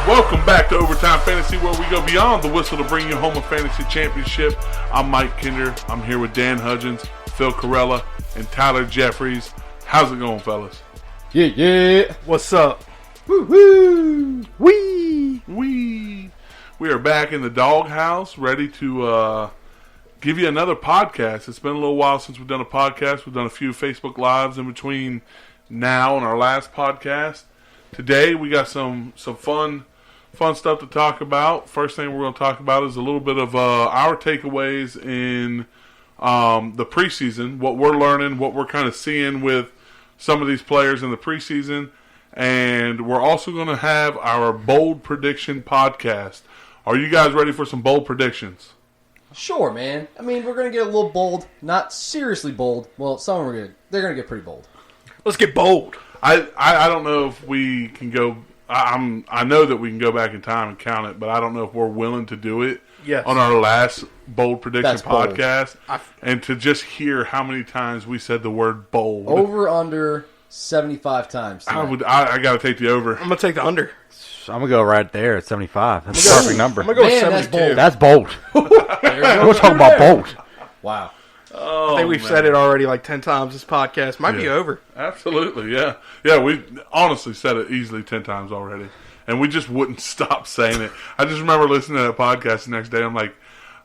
Welcome back to Overtime Fantasy, where we go beyond the whistle to bring you home a fantasy championship. I'm Mike Kinder. I'm here with Dan Hudgens, Phil Corella, and Tyler Jeffries. How's it going, fellas? Yeah. What's up? Woo-hoo. We are back in the doghouse, ready to give you another podcast. It's been a little while since we've done a podcast. We've done a few Facebook Lives in between now and our last podcast. Today we got some fun stuff to talk about. First thing we're going to talk about is a little bit of our takeaways in the preseason, what we're learning, what we're kind of seeing with some of these players in the preseason. And we're also going to have our bold prediction podcast. Are you guys ready for some bold predictions? Sure, man. I mean, we're going to get a little bold, not seriously bold. Well, some are good. They're going to get pretty bold. Let's get bold. I don't know if we can go. I know that we can go back in time and count it, but I don't know if we're willing to do it on our last bold prediction podcast. And to just hear how many times we said the word bold. Over under 75 times. I got to take the over. I'm going to take the under. I'm going to go right there at 75. That's a perfect number. I'm going to go with 72. That's bold. We're talking about bold. Wow. I think we've said it already like 10 times this podcast. Might be over. Absolutely, yeah. Yeah, we honestly said it easily 10 times already. And we just wouldn't stop saying it. I just remember listening to that podcast the next day. I'm like,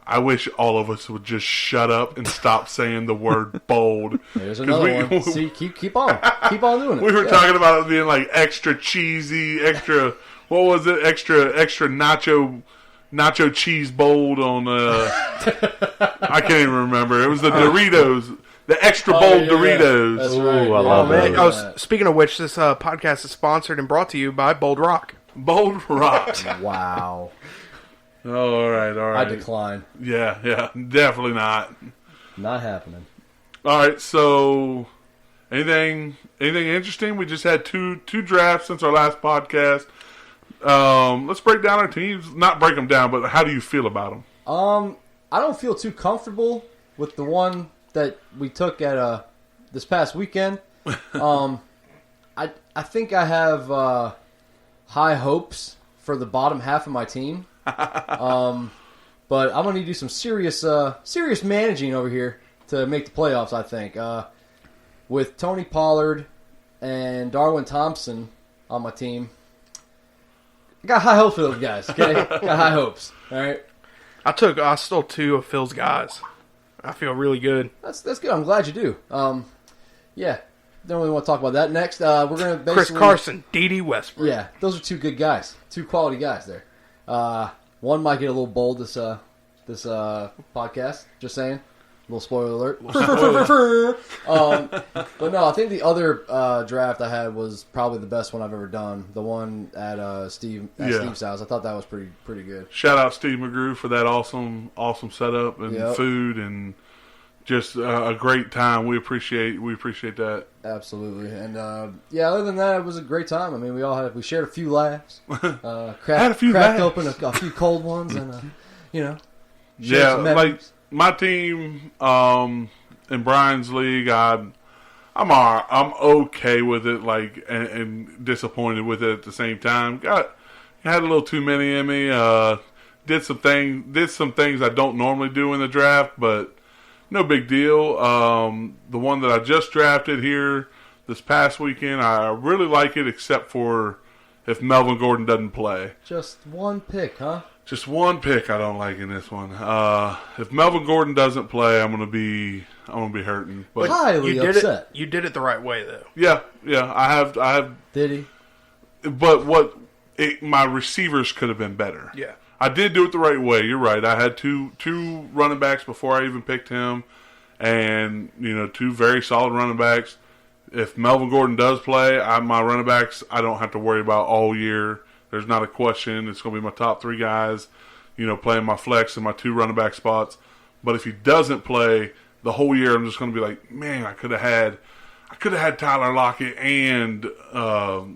I wish all of us would just shut up and stop saying the word bold. There's another one. See, keep on. Keep on doing it. We were talking about it being like extra cheesy, extra, what was it? Extra nacho cheese bold on I can't even remember. It was the Doritos, the extra bold Doritos. That's right. Ooh, I love man. Speaking of which, this podcast is sponsored and brought to you by Bold Rock. Bold Rock. Wow. All right. I decline. Yeah, definitely not. Not happening. All right, so anything interesting? We just had two drafts since our last podcast. Let's break down our teams. Not break them down, but how do you feel about them? I don't feel too comfortable with the one that we took at this past weekend. I think I have high hopes for the bottom half of my team. But I'm going to do some serious managing over here to make the playoffs, I think. With Tony Pollard and Darwin Thompson on my team. I got high hopes for those guys, okay? Got high hopes, all right? I stole 2 of Phil's guys. I feel really good. That's good. I'm glad you do. Yeah. Don't really want to talk about that. Next, we're going to basically... Chris Carson, D.D. Westbrook. Yeah, those are 2 good guys. 2 quality guys there. One might get a little bold this podcast. Just saying. A little spoiler alert. But no, I think the other draft I had was probably the best one I've ever done. The one at Steve's house. I thought that was pretty good. Shout out Steve McGrew for that awesome setup and food and just a great time. We appreciate that. Absolutely. And other than that, it was a great time. I mean, we shared a few laughs. Cracked open a few cold ones, and shared some memories. Like my team in Brian's league, I'm okay with it, like and disappointed with it at the same time. Had a little too many in me. Did some things I don't normally do in the draft, but no big deal. The one that I just drafted here this past weekend, I really like it, except for if Melvin Gordon doesn't play. Just one pick, huh? Just one pick I don't like in this one. If Melvin Gordon doesn't play, I'm gonna be hurting. But highly upset. You did it the right way, though. Yeah, I have. Did he? But my receivers could have been better. Yeah, I did do it the right way. You're right. I had two running backs before I even picked him, and 2 very solid running backs. If Melvin Gordon does play, my running backs I don't have to worry about all year. There's not a question. It's going to be my top 3 guys, playing my flex and my 2 running back spots. But if he doesn't play the whole year, I'm just going to be like, man, I could have had Tyler Lockett and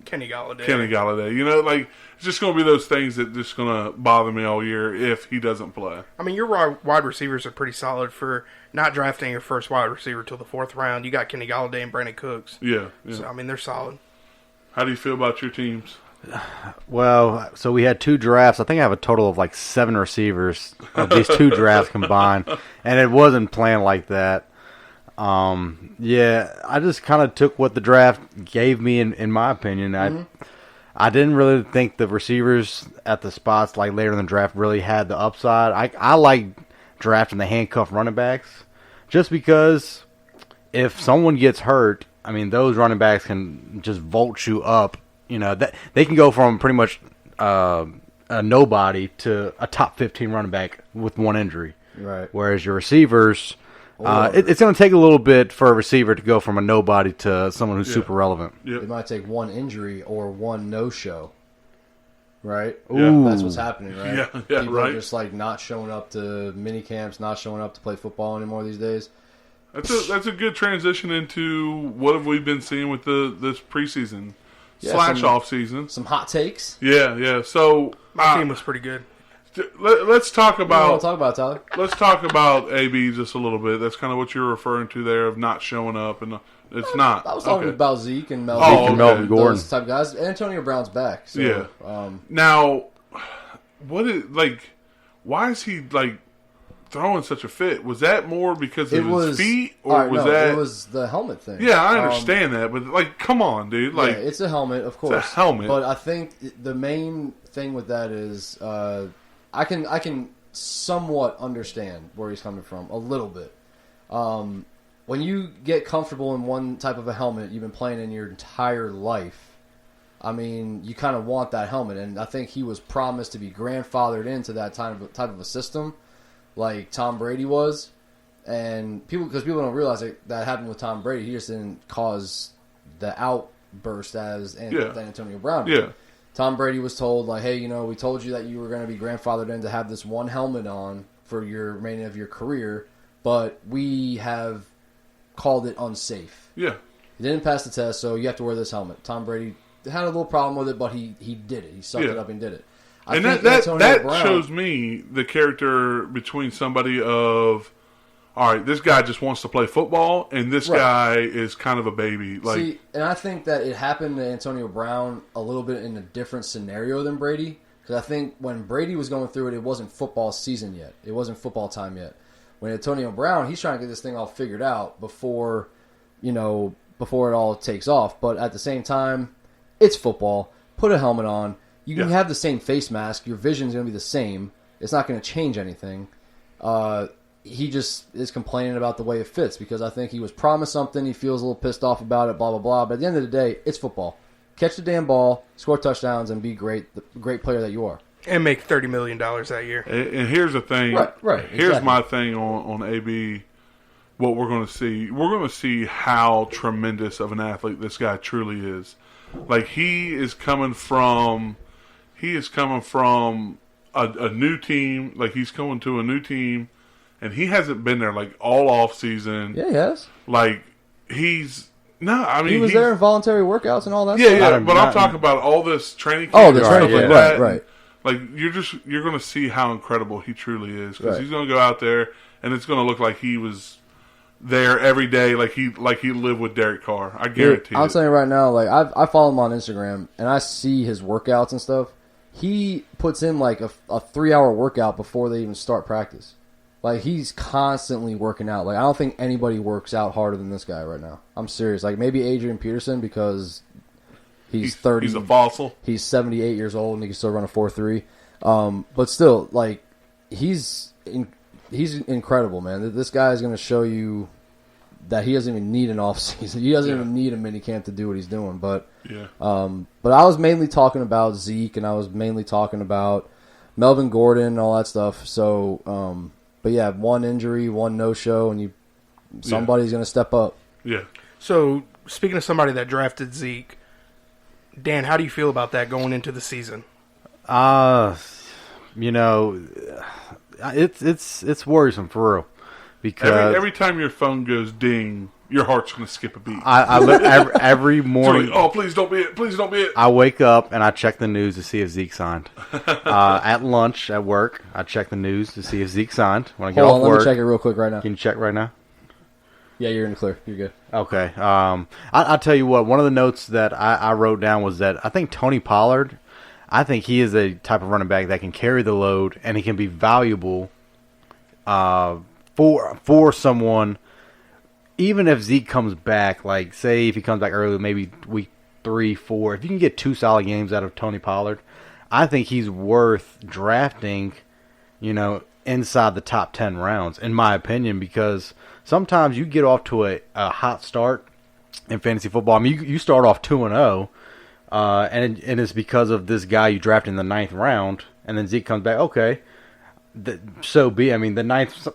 Kenny Galladay. It's just going to be those things that just going to bother me all year if he doesn't play. I mean, your wide receivers are pretty solid for not drafting your first wide receiver till the 4th round. You got Kenny Galladay and Brandon Cooks. Yeah. So, I mean, they're solid. How do you feel about your teams? Well, so we had 2 drafts. I think I have a total of like 7 receivers of these 2 drafts combined, and it wasn't planned like that. Yeah, I just kind of took what the draft gave me, in my opinion. I didn't really think the receivers at the spots like later in the draft really had the upside. I like drafting the handcuff running backs just because if someone gets hurt, I mean, those running backs can just vault you up. You know, that they can go from pretty much a nobody to a top 15 running back with one injury. Right. Whereas your receivers, it's going to take a little bit for a receiver to go from a nobody to someone who's super relevant. Yep. It might take one injury or one no-show. Right? Ooh. That's what's happening, right? Yeah, People right. are just like not showing up to mini camps, not showing up to play football anymore these days. That's a good transition into what have we been seeing with this preseason Yeah, / off season. Some hot takes. Yeah. So My team was pretty good. let's talk What do you want about to talk about, Tyler? let's talk about AB just a little bit. That's kind of what you're referring to there of not showing up, and it's not. I was talking Okay. about Zeke and Melvin. Oh, Zeke and Melvin Those Gordon. type of guys. Antonio Brown's back. So, Yeah. Now, what is like? Why is he like throwing such a fit? Was that more because of his feet, or all right, was no, that? It was the helmet thing. Yeah, I understand that, but like, come on, dude. Like, yeah, it's a helmet, of course. helmet. But I think the main thing with that is I can somewhat understand where he's coming from a little bit. When you get comfortable in one type of a helmet you've been playing in your entire life, I mean, you kind of want that helmet, and I think he was promised to be grandfathered into that type of a system, like Tom Brady was. And because people don't realize that happened with Tom Brady, he just didn't cause the outburst as Antonio Brown did. yeah, Tom Brady was told, like, hey, we told you that you were going to be grandfathered in to have this one helmet on for your remaining of your career, but we have called it unsafe. yeah. He didn't pass the test, so you have to wear this helmet. Tom Brady had a little problem with it, but he did it. He sucked it up and did it. And think that Antonio Brown shows me the character between somebody of, all right, this guy just wants to play football, and this guy is kind of a baby. Like, See, and I think that it happened to Antonio Brown a little bit in a different scenario than Brady. Because I think when Brady was going through it, it wasn't football season yet. It wasn't football time yet. When Antonio Brown, he's trying to get this thing all figured out before it all takes off. But at the same time, it's football. Put a helmet on. You can have the same face mask. Your vision's going to be the same. It's not going to change anything. He just is complaining about the way it fits because I think he was promised something. He feels a little pissed off about it, blah, blah, blah. But at the end of the day, it's football. Catch the damn ball, score touchdowns, and be great, the great player that you are. And make $30 million that year. and here's the thing. Right, Here's exactly. my thing on AB. What we're going to see. We're going to see how tremendous of an athlete this guy truly is. Like, he is coming from a new team. Like, he's going to a new team, and he hasn't been there like all off season. Yeah, he has. Like, he was He's there in voluntary workouts and all that Yeah, stuff. yeah. But I'm talking about all this training camp. Oh, the and training stuff camp, like that. right. Like, you're going to see how incredible he truly is because Right. he's going to go out there and it's going to look like he was there every day, like he lived with Derek Carr. I guarantee. I'm it. telling you right now, like I follow him on Instagram and I see his workouts and stuff. He puts in like a 3-hour workout before they even start practice. Like, he's constantly working out. Like, I don't think anybody works out harder than this guy right now. I'm serious. Like, maybe Adrian Peterson because he's 30. He's a fossil. He's 78 years old and he can still run a 4.3. But still, like, he's incredible, man. This guy is going to show you that he doesn't even need an off season. He doesn't even need a mini camp to do what he's doing. But Yeah. but I was mainly talking about Zeke and I was mainly talking about Melvin Gordon and all that stuff. So, but yeah, one injury, one no-show, and somebody's going to step up. Yeah. So, speaking of somebody that drafted Zeke, Dan, how do you feel about that going into the season? It's worrisome for real because Every time your phone goes ding, your heart's going to skip a beat. I look every morning. Like, oh, please don't be it. Please don't be it. I wake up and I check the news to see if Zeke signed. At lunch at work, I check the news to see if Zeke signed. When I get Hold off on, let work, me check it real quick right now. can you check right now? Yeah, you're in the clear. You're good. Okay. I'll tell you what. One of the notes that I wrote down was that I think Tony Pollard, I think he is a type of running back that can carry the load and he can be valuable for someone. Even if Zeke comes back, like say if he comes back early, maybe week 3, 4, if you can get 2 solid games out of Tony Pollard, I think he's worth drafting, inside the top 10 rounds, in my opinion, because sometimes you get off to a hot start in fantasy football. I mean, you start off 2-0, and it's because of this guy you draft in the 9th round, and then Zeke comes back. Okay, so be. I mean, the 9th.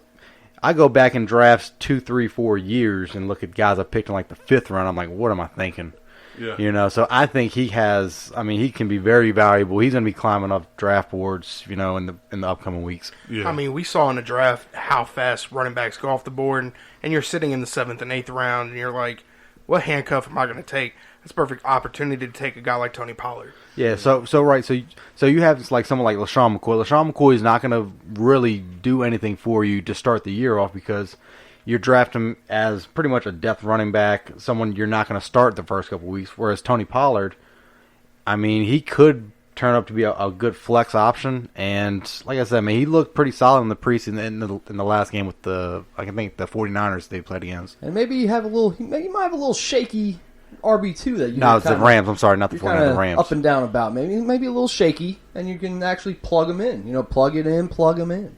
I go back and drafts 2, 3, 4 years and look at guys I picked in like the 5th round. I'm like, what am I thinking? Yeah. So I think he has. I mean, he can be very valuable. He's going to be climbing up draft boards, in the upcoming weeks. Yeah. I mean, we saw in the draft how fast running backs go off the board, and you're sitting in the 7th and 8th round, and you're like, what handcuff am I going to take? It's a perfect opportunity to take a guy like Tony Pollard. Yeah. So you have like someone like LaShawn McCoy. LaShawn McCoy is not going to really do anything for you to start the year off because you draft him as pretty much a depth running back, someone you're not going to start the first couple of weeks. Whereas Tony Pollard, I mean, he could turn up to be a good flex option. And like I said, he looked pretty solid in the preseason in the last game with the 49ers they played against. And maybe you have a little. He might have a little shaky RB2 that you. No, it's the Rams. I'm sorry, not the 49ers. The Rams. Up and down about maybe a little shaky, and you can actually plug him in. Plug it in, plug him in.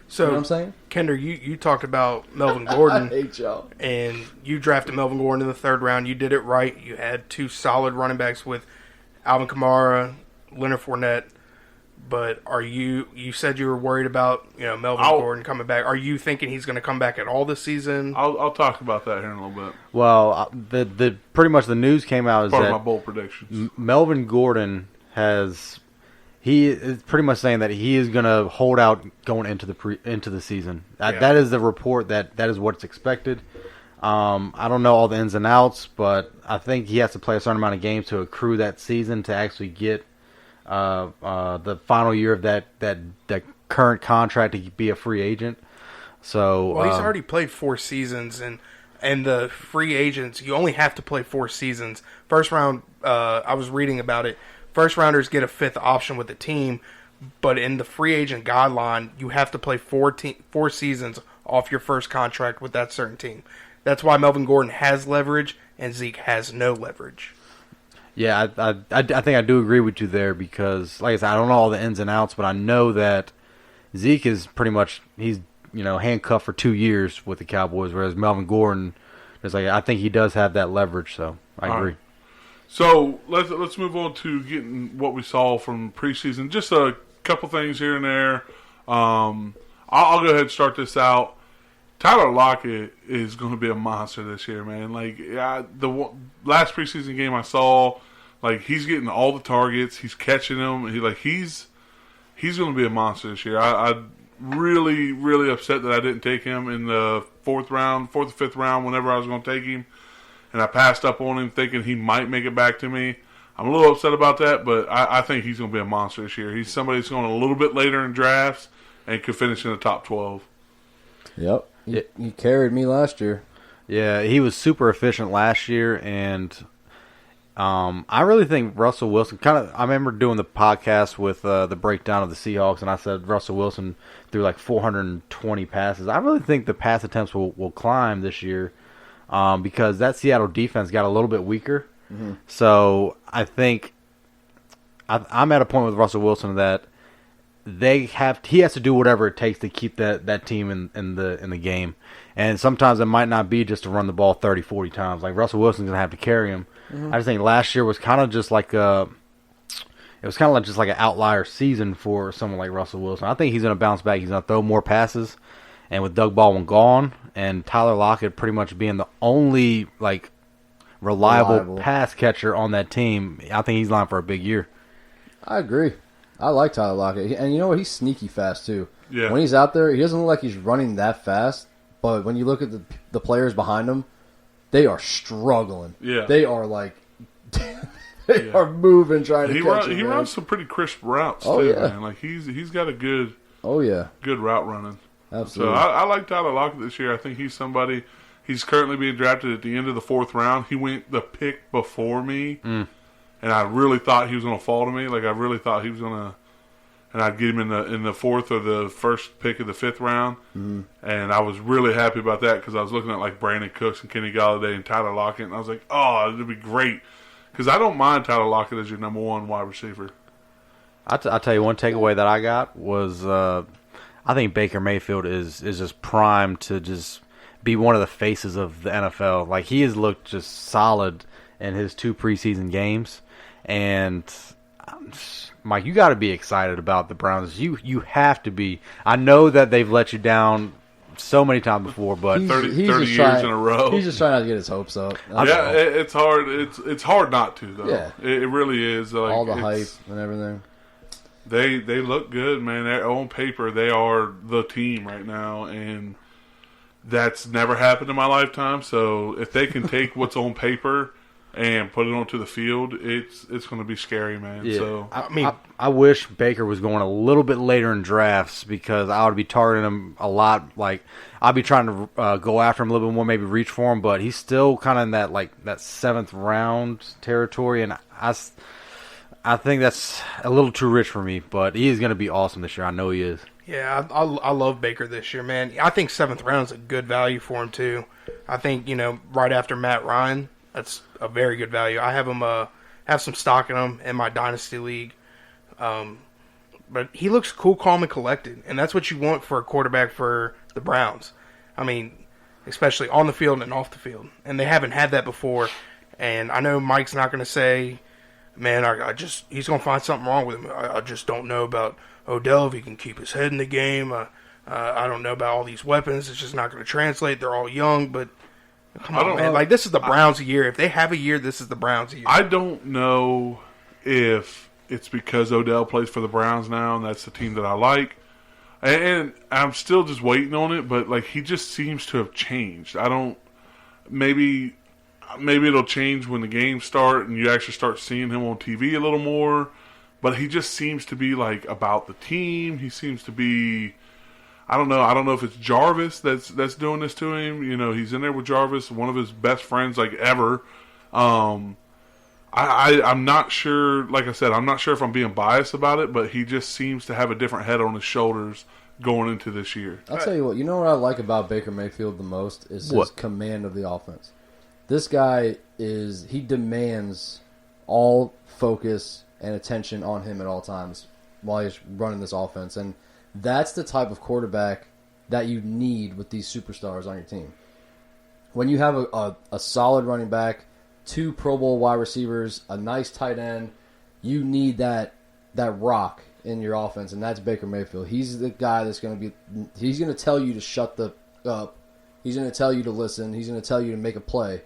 So, you know what I'm saying? Kendra, you talked about Melvin Gordon. I hate y'all. And you drafted Melvin Gordon in the 3rd round. You did it right. You had 2 solid running backs with Alvin Kamara, Leonard Fournette. But you said you were worried about Melvin Gordon coming back. Are you thinking he's going to come back at all this season? I'll talk about that here in a little bit. Well, the pretty much the news came out is part that of my bold predictions. Melvin Gordon he is pretty much saying that he is going to hold out going into the season. That is the report that is what's expected. I don't know all the ins and outs, but I think he has to play a certain amount of games to accrue that season to actually get the final year of that current contract to be a free agent. So he's already played 4 seasons, and the free agents, you only have to play 4 seasons. First round, I was reading about it. First rounders get a 5th option with the team, but in the free agent guideline, you have to play 4 seasons off your first contract with that certain team. That's why Melvin Gordon has leverage and Zeke has no leverage. Yeah, I think I do agree with you there because, like I said, I don't know all the ins and outs, but I know that Zeke is pretty much he's handcuffed for 2 years with the Cowboys, whereas Melvin Gordon is I think he does have that leverage. So I agree. Right. So let's move on to getting what we saw from preseason. Just a couple things here and there. I'll go ahead and start this out. Tyler Lockett is going to be a monster this year, man. The last preseason game I saw, he's getting all the targets. He's catching them. He's going to be a monster this year. I'm really, really upset that I didn't take him in the 4th or 5th round whenever I was going to take him. And I passed up on him thinking he might make it back to me. I'm a little upset about that, but I think he's going to be a monster this year. He's somebody that's going a little bit later in drafts and could finish in the top 12. Yep. He carried me last year. Yeah, he was super efficient last year, and I really think Russell Wilson I remember doing the podcast with the breakdown of the Seahawks, and I said Russell Wilson threw 420 passes. I really think the pass attempts will climb this year. Because that Seattle defense got a little bit weaker. Mm-hmm. So I think I'm at a point with Russell Wilson that he has to do whatever it takes to keep that team in the game. And sometimes it might not be just to run the ball 30, 40 times. Russell Wilson's going to have to carry him. Mm-hmm. I just think last year was kind of just like an outlier season for someone like Russell Wilson. I think he's going to bounce back. He's going to throw more passes. And with Doug Baldwin gone and Tyler Lockett pretty much being the only reliable pass catcher on that team, I think he's lined for a big year. I agree. I like Tyler Lockett. And you know what? He's sneaky fast, too. Yeah. When he's out there, he doesn't look like he's running that fast. But when you look at the players behind him, they are struggling. Yeah. They are they are moving trying to catch him. He runs some pretty crisp routes, too, yeah. Man. He's got a good good route running. Absolutely. So I like Tyler Lockett this year. I think he's somebody. He's currently being drafted at the end of the 4th round. He went the pick before me, and I really thought he was going to fall to me. Like I really thought he was going to, and I'd get him in the 4th or the first pick of the 5th round. And I was really happy about that because I was looking at like Brandon Cooks and Kenny Galladay and Tyler Lockett, and I was like, oh, it'd be great because I don't mind Tyler Lockett as your number 1 wide receiver. I'll tell you one takeaway that I got was I think Baker Mayfield is just primed to just be one of the faces of the NFL. Like he has looked just solid in his 2 preseason games, and Mike, you got to be excited about the Browns. You have to be. I know that they've let you down so many times before, but 30 years in a row. He's just trying not to get his hopes up. Yeah, it's hard. It's hard not to though. Yeah. It really is. Like, all the hype and everything. They look good, man. On paper, they are the team right now, and that's never happened in my lifetime. So if they can take what's on paper and put it onto the field, it's going to be scary, man. Yeah. So I wish Baker was going a little bit later in drafts because I would be targeting him a lot. Like I'd be trying to go after him a little bit more, maybe reach for him, but he's still kind of in that that 7th round territory, and I think that's a little too rich for me. But he is going to be awesome this year. I know he is. Yeah, I love Baker this year, man. I think 7th round is a good value for him too. I think right after Matt Ryan. That's a very good value. I have him have some stock in him in my dynasty league. But he looks cool, calm, and collected, and that's what you want for a quarterback for the Browns. I mean, especially on the field and off the field, and they haven't had that before. And I know Mike's not going to say, "Man, he's going to find something wrong with him." I just don't know about Odell if he can keep his head in the game. I don't know about all these weapons. It's just not going to translate. They're all young, but. Come on, man. Like, this is the Browns' year. If they have a year, this is the Browns' year. I don't know if it's because Odell plays for the Browns now, and that's the team that I like. And I'm still just waiting on it, but, like, he just seems to have changed. Maybe it'll change when the games start and you actually start seeing him on TV a little more. But he just seems to be, like, about the team. He seems to be... I don't know if it's Jarvis that's doing this to him. He's in there with Jarvis, one of his best friends like ever. I'm not sure. Like I said, I'm not sure if I'm being biased about it, but he just seems to have a different head on his shoulders going into this year. I'll tell you what. You know what I like about Baker Mayfield the most is his command of the offense. This guy he demands all focus and attention on him at all times while he's running this offense, and that's the type of quarterback that you need with these superstars on your team. When you have a solid running back, 2 Pro Bowl wide receivers, a nice tight end, you need that rock in your offense, and that's Baker Mayfield. He's the guy that's he's going to tell you to shut up. He's going to tell you to listen. He's going to tell you to make a play.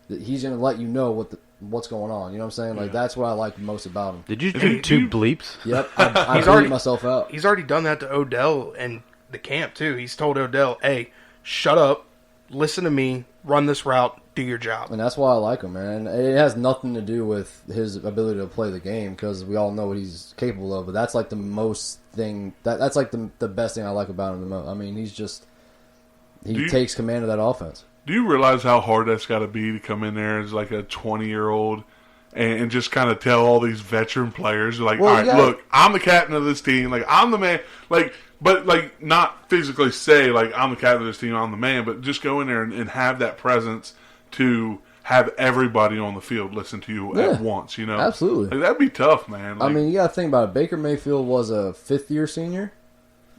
He's going to let you know what's going on. You know what I'm saying? Like, that's what I like most about him. Did you do 2 bleeps? Yep. I bleeped myself out. He's already done that to Odell and the camp, too. He's told Odell, hey, shut up, listen to me, run this route, do your job. And that's why I like him, man. It has nothing to do with his ability to play the game because we all know what he's capable of. But that's like the most thing. That's like the best thing I like about him the most. I mean, he takes command of that offense. Do you realize how hard that's got to be to come in there as like a 20-year-old and just kind of tell all these veteran players, like, all right, look, I'm the captain of this team. Like, I'm the man. Like, but like not physically say, like, I'm the captain of this team, I'm the man, but just go in there and have that presence to have everybody on the field listen to you at once, Absolutely. Like, that'd be tough, man. Like, I mean, you got to think about it. Baker Mayfield was a 5th-year senior.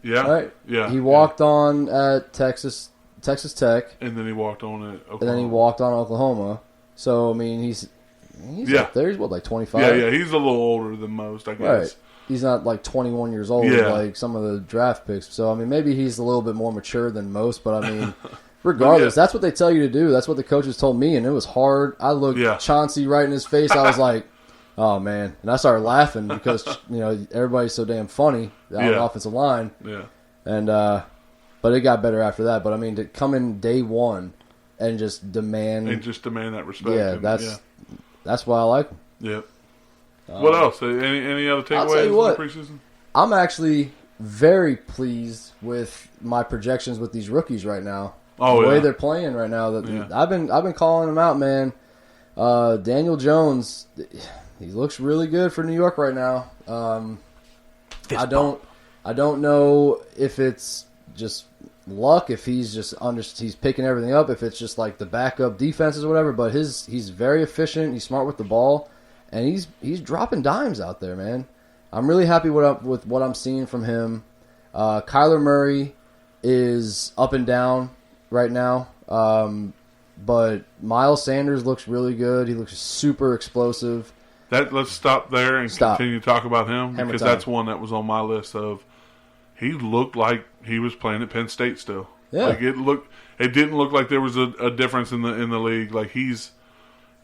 Yeah. Right? Yeah. He walked on at Texas Tech. And then he walked on at Oklahoma. And then he walked on Oklahoma. So, I mean, he's up there. He's, like 25? Yeah, he's a little older than most, I guess. Right. He's not, like, 21 years old like some of the draft picks. So, I mean, maybe he's a little bit more mature than most. But, I mean, regardless, that's what they tell you to do. That's what the coaches told me, and it was hard. I looked Chauncey right in his face. I was like, oh, man. And I started laughing because, everybody's so damn funny on the offensive line. Yeah. And, but it got better after that. But, I mean, to come in day one and just demand... And just demand that respect. Yeah, that's why I like him. Yep. What else? Any other takeaways in the preseason? I'm actually very pleased with my projections with these rookies right now. Oh, the way yeah. they're playing right now. Yeah. I've been calling him out, man. Daniel Jones, he looks really good for New York right now. I don't know if it's just luck, if he's just he's picking everything up, if it's just like the backup defenses or whatever. But he's very efficient. He's smart with the ball, and he's dropping dimes out there, man. I'm really happy with what I'm seeing from him. Kyler Murray is up and down right now, but Miles Sanders looks really good. He looks super explosive. Let's stop there and continue to talk about him Hammer because time. that's one that was on my list of. He looked like he was playing at Penn State still. Yeah. Like it didn't look like there was a difference in the league. Like he's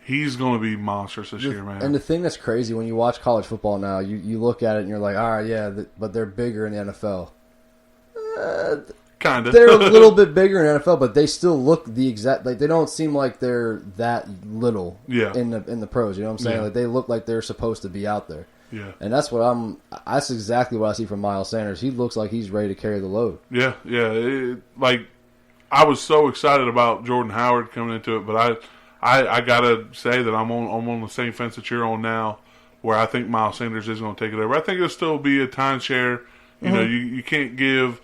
going to be monstrous this year, man. And the thing that's crazy when you watch college football now, you look at it and you're like, all right, yeah, but they're bigger in the NFL. Kind of. They're a little bit bigger in NFL, but they still look the exact. Like they don't seem like they're that little. Yeah. In the pros, you know what I'm saying? Yeah. Like they look like they're supposed to be out there. Yeah. And that's exactly what I see from Miles Sanders. He looks like he's ready to carry the load. Yeah. Like I was so excited about Jordan Howard coming into it, but I gotta say that I'm on the same fence that you're on now, where I think Miles Sanders is going to take it over. I think it'll still be a timeshare. You know, you can't give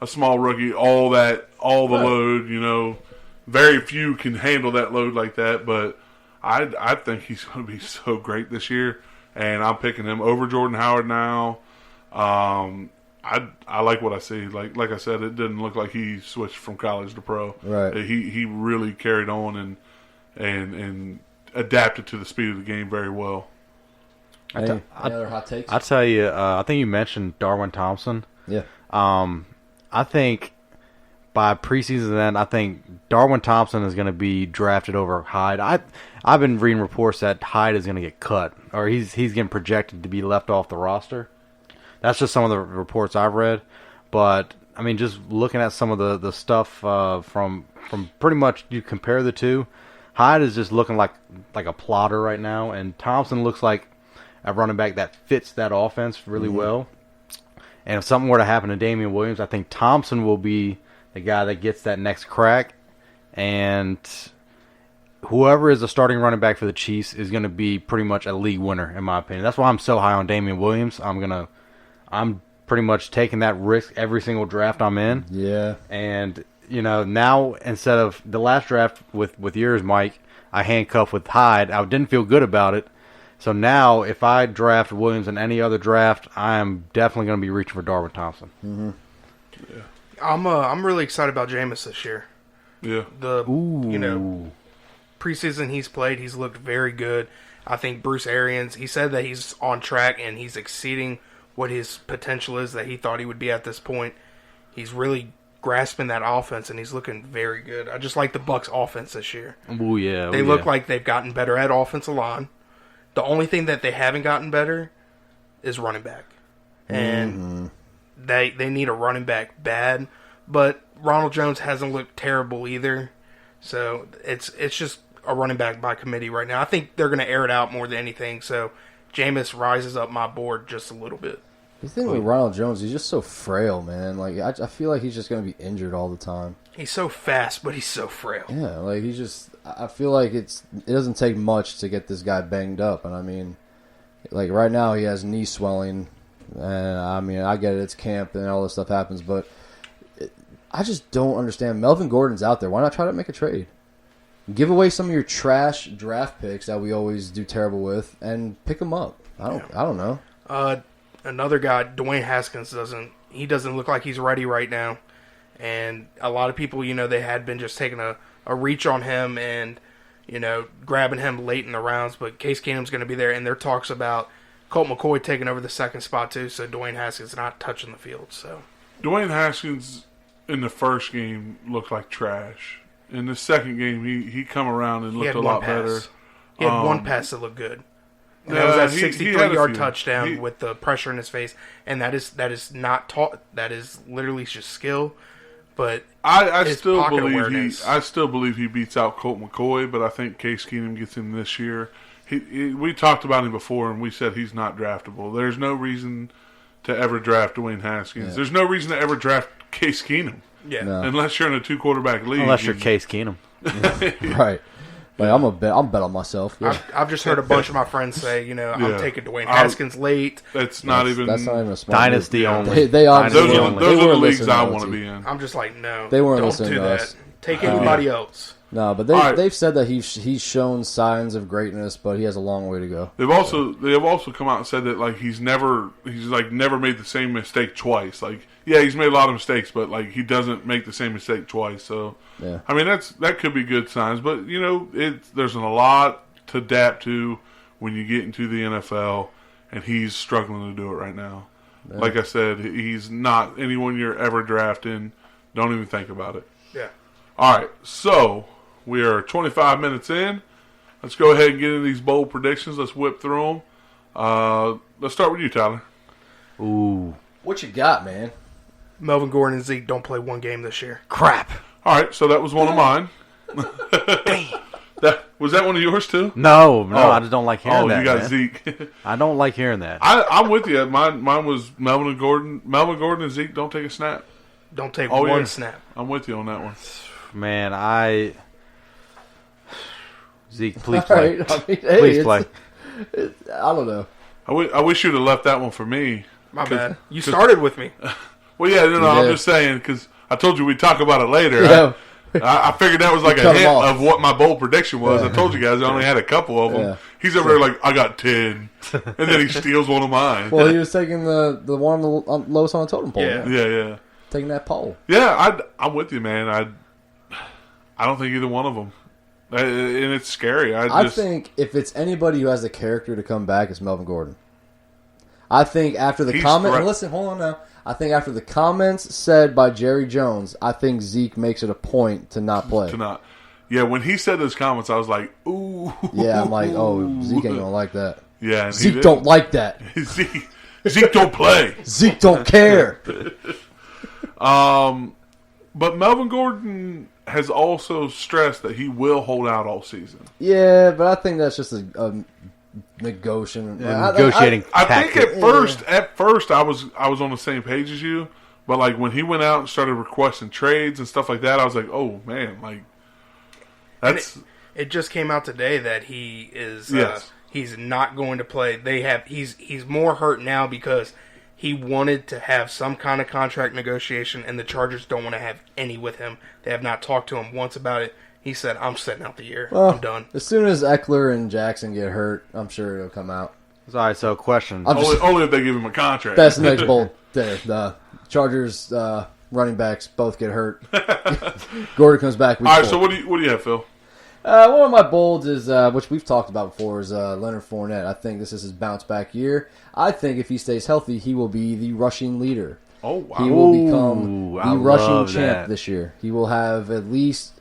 a small rookie all the load. You know, very few can handle that load like that. But I think he's going to be so great this year, and I'm picking him over Jordan Howard now. I like what I see. Like I said, it didn't look like he switched from college to pro. Right. He really carried on and adapted to the speed of the game very well. Any other hot takes? I'll tell you, I think you mentioned Darwin Thompson. Yeah. I think by preseason end, I think Darwin Thompson is going to be drafted over Hyde. I've been reading reports that Hyde is going to get cut, or he's getting projected to be left off the roster. That's just some of the reports I've read. But, I mean, just looking at some of the stuff from pretty much, you compare the two, Hyde is just looking like a plotter right now, and Thompson looks like a running back that fits that offense really well. And if something were to happen to Damian Williams, I think Thompson will be the guy that gets that next crack. And whoever is the starting running back for the Chiefs is going to be pretty much a league winner, in my opinion. That's why I'm so high on Damian Williams. I'm pretty much taking that risk every single draft I'm in. Yeah. And, you know, now instead of the last draft with yours, Mike, I handcuffed with Hyde. I didn't feel good about it. So now, if I draft Williams in any other draft, I am definitely going to be reaching for Darwin Thompson. Mm-hmm. Yeah. I'm really excited about Jameis this year. Yeah. Preseason he's played, he's looked very good. I think Bruce Arians, he said that he's on track and he's exceeding what his potential is that he thought he would be at this point. He's really grasping that offense and he's looking very good. I just like the Bucs offense this year. Oh yeah, they look like they've gotten better at offensive line. The only thing that they haven't gotten better is running back. And they need a running back bad. But Ronald Jones hasn't looked terrible either. So it's just a running back by committee right now. I think they're going to air it out more than anything. So Jameis rises up my board just a little bit. The thing with Ronald Jones, he's just so frail, man. Like I feel like he's just going to be injured all the time. He's so fast, but he's so frail. Yeah, like I feel like it doesn't take much to get this guy banged up. And I mean, like right now he has knee swelling. And I mean, I get it, it's camp and all this stuff happens. But I just don't understand. Melvin Gordon's out there. Why not try to make a trade? Give away some of your trash draft picks that we always do terrible with and pick them up. I don't know. Another guy, Dwayne Haskins, doesn't look like he's ready right now. And a lot of people, they had been just taking a reach on him and, grabbing him late in the rounds. But Case Keenum's going to be there. And there talks about Colt McCoy taking over the second spot too. So Dwayne Haskins not touching the field. So Dwayne Haskins in the first game looked like trash. In the second game, he come around and looked a lot better. He had one pass that looked good. And that was that 63-yard touchdown with the pressure in his face. And that is not taught. That is literally just skill. But I still believe he beats out Colt McCoy, but I think Case Keenum gets him this year. We talked about him before, and we said he's not draftable. There's no reason to ever draft Dwayne Haskins. Yeah. There's no reason to ever draft Case Keenum. Yeah. No. Unless you're in a 2-quarterback league. Unless you're Case Keenum. Right. Like, I'm bet on myself. Yeah. I've just heard a bunch of my friends say, I'm Yeah. taking Dwayne Haskins late. That's not even a smart Dynasty move. only. They obviously Those weren't- are they those are the weren't leagues listening I to want to OT. be in. I'm just like, no. They weren't don't listening do to that. us. Take anybody else. No, but All right. they've said that he's shown signs of greatness, but he has a long way to go. They have also come out and said that like he's never made the same mistake twice. Like he's made a lot of mistakes, but like he doesn't make the same mistake twice. So Yeah. I mean that could be good signs, but there's a lot to adapt to when you get into the NFL, and he's struggling to do it right now. Yeah. Like I said, he's not anyone you're ever drafting. Don't even think about it. Yeah. All right, so we are 25 minutes in. Let's go ahead and get into these bold predictions. Let's whip through them. Let's start with you, Tyler. Ooh. What you got, man? Melvin Gordon and Zeke don't play one game this year. Crap. All right, so that was one of mine. Was that one of yours too? No, Oh. I just don't like hearing that. You got man. Zeke. I don't like hearing that. I'm with you. Mine was Melvin and Gordon. Melvin Gordon and Zeke don't take a snap. Don't take Oh, one yeah. snap. I'm with you on that one. Man, Zeke, please All play. right. I mean, hey, Please play. I don't know. I wish you'd have left that one for me. My bad. You started with me. Well, yeah, no, I'm did. just saying because I told you we'd talk about it later. Yeah. I figured that was like a cut 'em hint off. of what my bold prediction was. Yeah. I told you guys I only had a couple of them. Yeah. He's over there like, I got 10. And then he steals one of mine. Well, he was taking the one on the lowest on the totem pole. Yeah. Yeah. Taking that pole. Yeah, I'm with you, man. I don't think either one of them. And it's scary. I think if it's anybody who has the character to come back, it's Melvin Gordon. I think after the He's comment, threat- listen, hold on now. I think after the comments said by Jerry Jones, I think Zeke makes it a point to not play. to not. Yeah, when he said those comments, I was like, ooh. Yeah, I'm like, oh, Zeke ain't gonna like that. Yeah, and he Zeke did. don't like that. Zeke don't play. Zeke don't care. But Melvin Gordon has also stressed that he will hold out all season. Yeah, but I think that's just a negotiating. Negotiating I think tactic. at first I was on the same page as you, but like when he went out and started requesting trades and stuff like that, I was like, oh man, like that's It just came out today that he is Yes. he's not going to play. He's more hurt now because he wanted to have some kind of contract negotiation, and the Chargers don't want to have any with him. They have not talked to him once about it. He said, "I'm setting out the year. Well, I'm done." As soon as Eckler and Jackson get hurt, I'm sure it'll come out. All right, so question. I'm just- only if they give him a contract. That's the next bold there. The Chargers running backs both get hurt. Gordon comes back. All right, so what do you have, Phil? One of my bolds is, which we've talked about before, is Leonard Fournette. I think this is his bounce back year. I think if he stays healthy, he will be the rushing leader. Oh wow, He will Ooh, become I the rushing love champ that. this year. He will have at least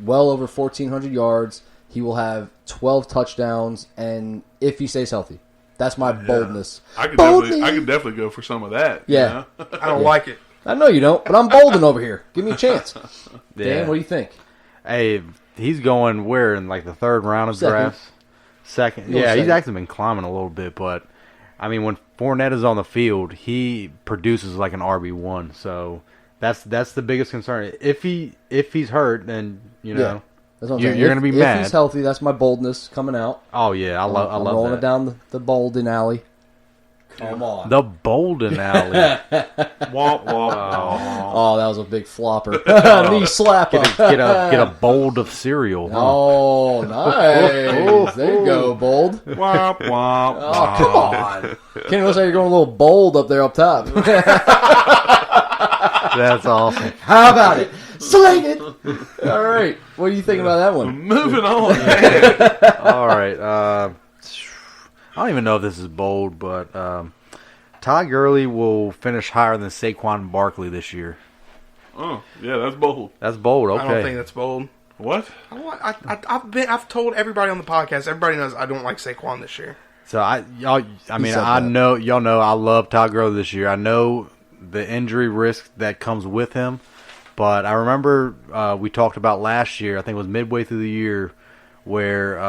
well over 1,400 yards. He will have 12 touchdowns, and if he stays healthy, that's my boldness. I could Boldly. definitely go for some of that. Yeah. you know? I don't like it. I know you don't, but I'm bolding over here. Give me a chance. Yeah. Dan, what do you think? Hey, he's going where in like the third round of Second. drafts? Second. Go Yeah, he's second. actually been climbing a little bit, but I mean, when Fournette is on the field, he produces like an RB1. So that's the biggest concern. If he's hurt, then Yeah. know That's what I'm You're saying. gonna be if mad. he's healthy, that's my boldness coming out. Oh yeah, I I'm love rolling that. it down the Bolden alley. Come on. The Bolden Alley. Womp womp. Oh, that was a big flopper. Knee slapper. get a bowl of cereal. Huh? Oh, nice. There you go, bold. Womp womp. Oh, come on. Kenny looks like you're going a little bold up there up top. That's awesome. How about it? Sling it. All right. What do you think about that one? Moving on. All right. I don't even know if this is bold, but Todd Gurley will finish higher than Saquon Barkley this year. Oh, yeah, that's bold. That's bold. Okay. I don't think that's bold. What? I've told everybody on the podcast. Everybody knows I don't like Saquon this year. So I mean, said I that. know y'all know I love Todd Gurley this year. I know the injury risk that comes with him, but I remember we talked about last year. I think it was midway through the year where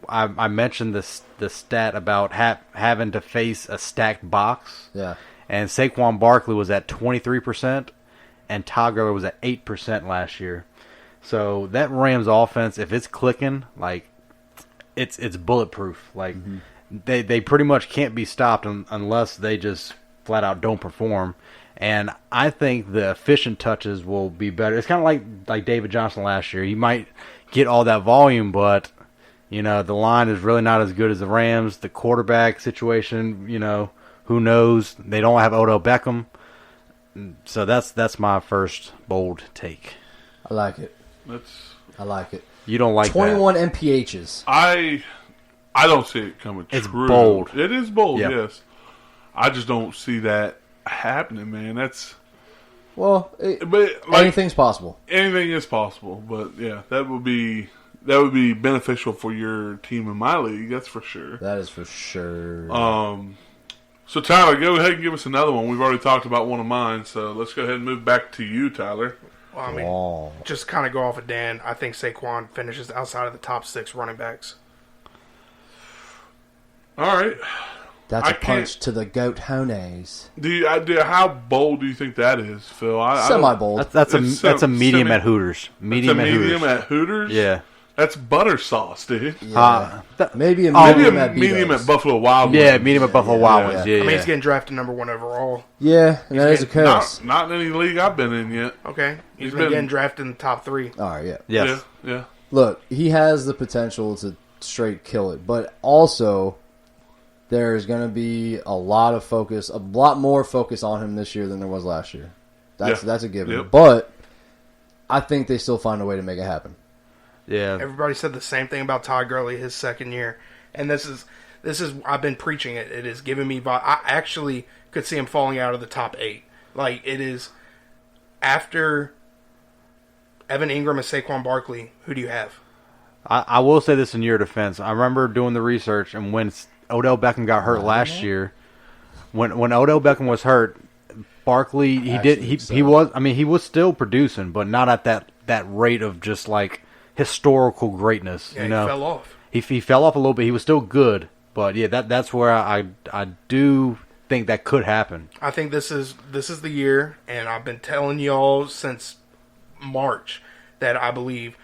I mentioned the stat about having to face a stacked box. Yeah. And Saquon Barkley was at 23%, and Todd Gurley was at 8% last year. So that Rams offense, if it's clicking, like it's bulletproof. Like they pretty much can't be stopped unless they just flat out don't perform. And I think the efficient touches will be better. It's kind of like David Johnson last year. He might get all that volume, but the line is really not as good as the Rams. The quarterback situation, who knows? They don't have Odell Beckham. So that's my first bold take. I like it. That's I like it. You don't like 21 MPHs. I don't see it coming It's true. bold. It is bold, Yep. yes. I just don't see that happening, man. Well, But like, anything's possible. anything is possible. But yeah, that would be beneficial for your team in my league. That's for sure. That is for sure. So Tyler, go ahead and give us another one. We've already talked about one of mine, so let's go ahead and move back to you, Tyler. Well, I mean, just kind of go off of Dan. I think Saquon finishes outside of the top 6 running backs. All right. That's I a punch to the goat hones. How bold do you think that is, Phil? Semi-bold. That's a medium semi- at Hooters. Medium It's a at medium Hooters. at Hooters? Yeah. That's butter sauce, dude. Yeah. Maybe a Maybe a medium at medium Betos. at Buffalo Wild Wings. Yeah, medium at Buffalo Wild Wings. Yeah, I mean, yeah. he's getting drafted number 1 overall. Yeah, and that is a curse. Not in any league I've been in yet. Okay. He's been- been getting drafted in the top 3. All right, yeah. Yes. Yeah. Look, he has the potential to straight kill it, but also there's going to be a lot more focus on him this year than there was last year. That's a given. Yep. But I think they still find a way to make it happen. Yeah. Everybody said the same thing about Todd Gurley his second year. And this is I've been preaching it. It is giving me I actually could see him falling out of the top 8. Like, it is after Evan Ingram and Saquon Barkley, who do you have? I will say this in your defense. I remember doing the research, and when Odell Beckham got hurt last year, when Odell Beckham was hurt, Barkley he was still producing, but not at that rate of just like historical greatness. Yeah, He fell off. He fell off a little bit. He was still good, but yeah, that's where I do think that could happen. I think this is the year, and I've been telling y'all since March that I believe